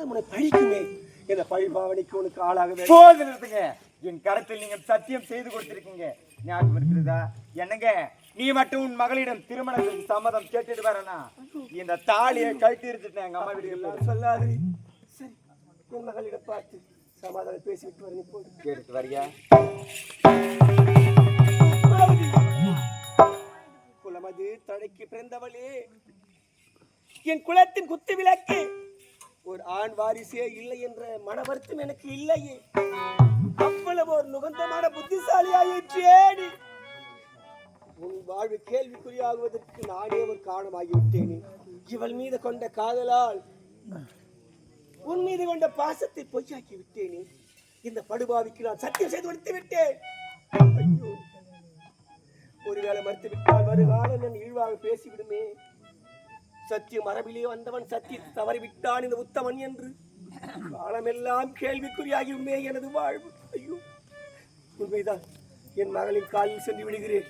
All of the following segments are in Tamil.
உன்னை பழிக்குமே என்ற பழி பாவனைக்கு உனக்கு ஆளாக போது நிறுத்துங்க. என் கருத்தில் நீங்கள் சத்தியம் செய்து கொடுத்திருக்கீங்க, ஞாபகம் இருக்கிறதா? என்னங்க, நீ மட்டும் உன் மகளிடம் திருமணத்துக்கு சம்மதம் கேட்டுட்டு வரனா இந்த தாலியை கழட்டி இருந்துட்டேன். எங்க அம்மா வீட்டுக்கு சொல்லாது. சரி, என் மகளிடம் பார்த்து சமாதானம் பேசிவிட்டு வரேன். இப்போது கேட்டுட்டு வரியா? குலமது தடைக்கு பிறந்தவளே, என் குலத்தின் குத்து விளக்கு, ஒரு ஆண் வாரிசே இல்லை என்ற மன வருத்தம் எனக்கு இல்லையே. அவ்வளவு ஒரு நுகந்தமான புத்திசாலியாயிற்றேன். உன் வாழ்வு கேள்விக்குறியாகுவதற்கு நானே ஒரு காரணமாகிவிட்டேனே. இவள் மீது கொண்ட காதலால் உன் மீது கொண்ட பாசத்தை பொய்யாக்கி விட்டேனே. இந்த படுபாவிக்கு நான் சத்தியம் செய்து கொடுத்து விட்டேன். ஐயோ, ஒருவேளை மறுத்து விட்டால் வருகாலம் நான் இழிவாக பேசிவிடுமே. சத்தியம் மரபிலே வந்தவன் சத்தியத்தை தவறிவிட்டான் இந்த உத்தமன் என்று காலமெல்லாம் கேள்விக்குறியாகியுமே எனது வாழ்வு. ஐயோ, உண்மைதான். என் மகளின் காலில் சென்று விடுகிறேன்.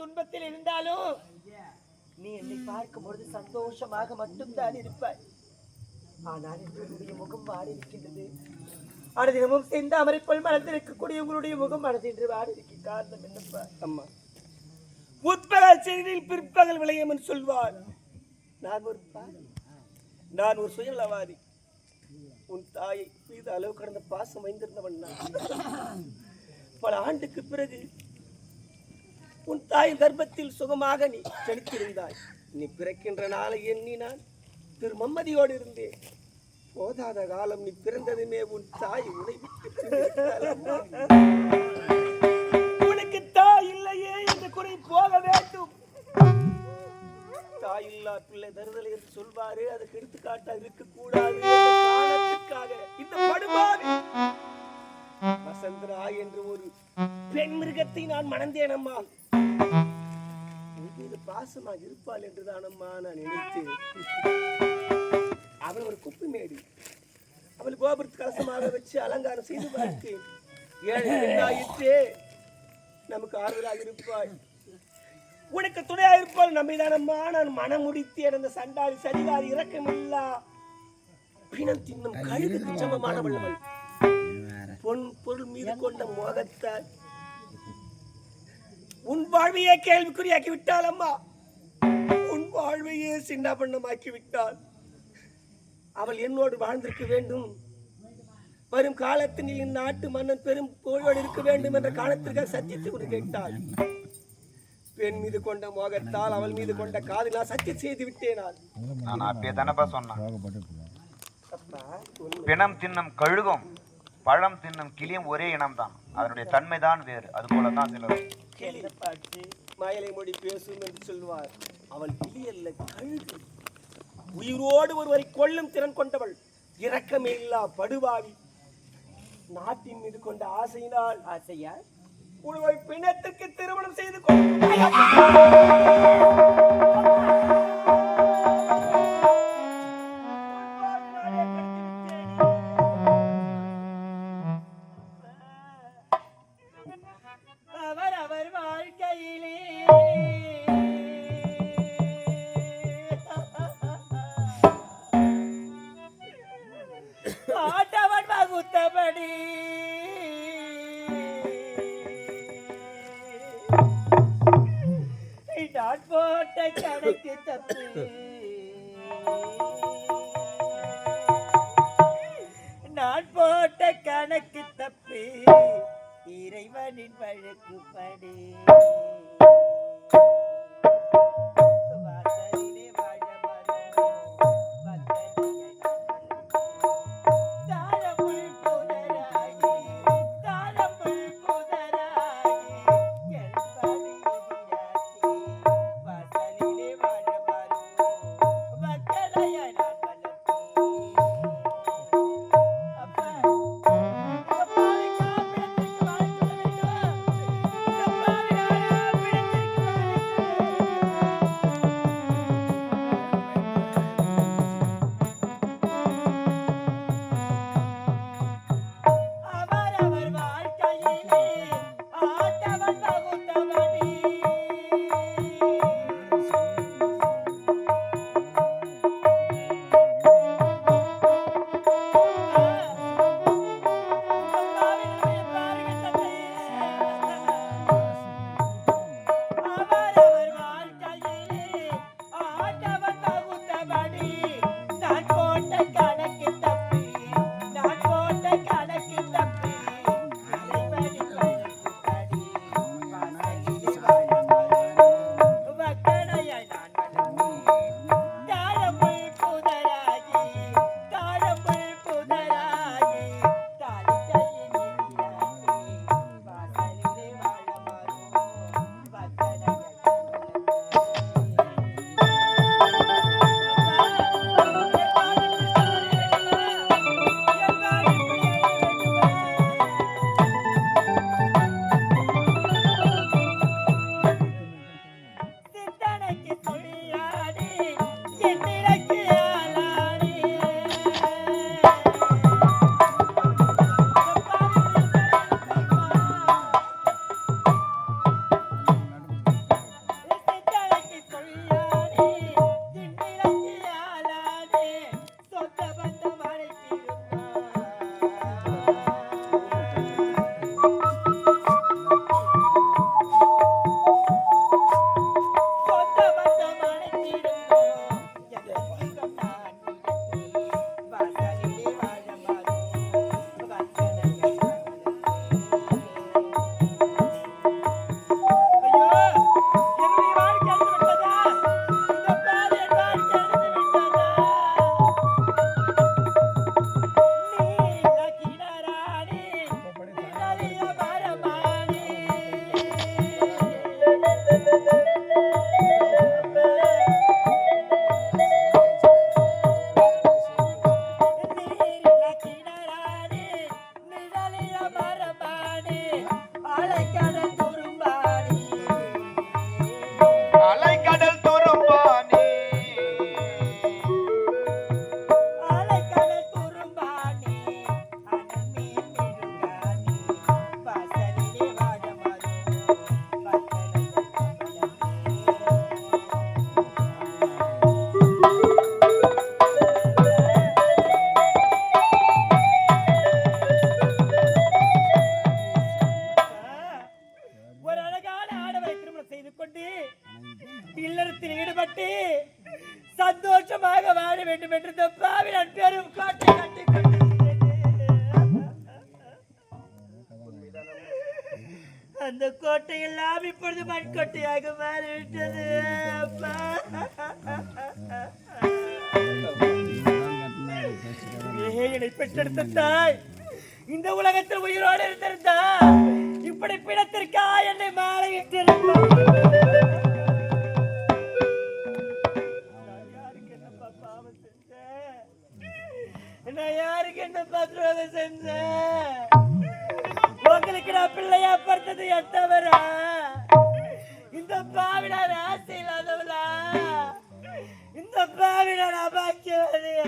துன்பத்தில் இருந்தாலும் நீ என்னை பார்க்கும் பொழுது சந்தோஷமாக மட்டும்தான் இருப்பாய். ஆனால் என்னுடைய முகம் வாடி இருக்கின்றது. அனுதினமும் செந்தாமரை போல் மலர்ந்திருக்கக்கூடிய உங்களுடைய முகம் மனதின்று வாடி இருக்க காரணம் என்னப்பா? அம்மா, முற்பகல் செய்தியில் பிற்பகல் விளையும் என்று சொல்வார். நான் ஒரு சுயநலவாதி. உன் தாயை மீது அளவு கடந்த பாசம் வைத்திருந்தவன் நான். பல ஆண்டுக்கு பிறகு உன் தாயின் கர்ப்பத்தில் சுகமாக நீ செலுத்தியிருந்தாய். நீ பிறக்கின்ற நாளை எண்ணி நான் திருமம்மதியோடு இருந்தேன். போதாத காலம் நீ பிறந்ததுமே உன் தாய் உன்னை உனக்கு தாய் இல்லையே என்ற குறை போக வேண்டும். தாய் இல்லா பிள்ளை தருதலை என்று சொல்வாரு. அதுக்கு எடுத்துக்காட்டாக இருக்கக்கூடாது காரணத்திற்காக இந்த படுபாவி வசந்தரா என்று ஒரு பெண் மிருகத்தை நான் மணந்தேன் அம்மா. மீது பாசமாக இருப்பாள் என்றுதான் அம்மா நான் நினைத்தேன். அவள் ஒரு குப்பை மேடி. அவள் கோபுரத்து கலசமாக வச்சு அலங்காரம் செய்து பார்த்தேன். ஏழு நமக்கு ஆறுதலாக இருப்பாள், உனக்கு துணையாக இருப்பாள். நம்மைதானம்மா நான் மனம் முடித்தேன். அந்த சண்டாளி சரிகாரி இறக்கமில்லா பிணம் தின்னும் கழுகுக்கு சமமானவள். பொன் பொருள் மீது கொண்ட மோகத்தால் உன் வாழ்வையே கேள்விக்குறியாக்கி விட்டாள் அம்மா. உன் வாழ்வையே சின்ன பண்ணமாக்கி விட்டாள். அவள் என்னோடு வாழ்ந்திருக்க வேண்டும். வரும் காலத்தில் இந்நாட்டு மன்னன் பெரும் புகழோடு இருக்க வேண்டும் என்ற காலத்திற்காக சத்தியத்தை கொண்டு கேட்டாள். பெண் மீது கொண்ட மோகத்தால் அவள் மீது கொண்ட காதலால் சத்தியம் செய்து விட்டேன். நான் அப்பே தானப்பா சொன்னேன். பிணம் தின்னும் கழுகும் பழம் தின்னும் கிளியும் ஒரே இனம்தான். அதனுடைய தன்மைதான் வேறு. அது போலதான் சிலர் கிளி பாட்டு மயிலை மொழி பேசும் என்று சொல்வார். அவள் கிளி அல்ல, கழுகு. உயிரோடு ஒருவரை கொல்லும் திறன் கொண்டவள். இரக்கமே இல்லா படுபாவி. நாட்டின் மீது கொண்ட ஆசையினால் ஆசையா உணவை பிணத்திற்கு திருமணம் செய்து அவர் வாழ்க்கையிலே ஆட்டவன் வகுத்தபடி நான் போட்ட கணக்கு தப்பு. நான் போட்ட கணக்கு தப்பு. இறைவனின் வழக்குப்படி வாசலிலே வாழ அந்த கோட்டையெல்லாம் இப்பொழுது மண்கோட்டையாக மாறிவிட்டது. அப்பா, என்னை பெற்றெடுத்த தாய் இந்த உலகத்தில் உயிரோடு இருந்திருந்தா இப்படி பிணத்திற்கா என்னை மாறிவிட்டிருந்தார். நான் யாருக்கு என்ன பத்திரம் செஞ்சேன்? உங்களுக்கு நான் பிள்ளையா பார்த்தது எட்டவரா? இந்த பாவிட ஆசை இல்லாதவளா? இந்த பாவிட நான் பாக்கியவரையா?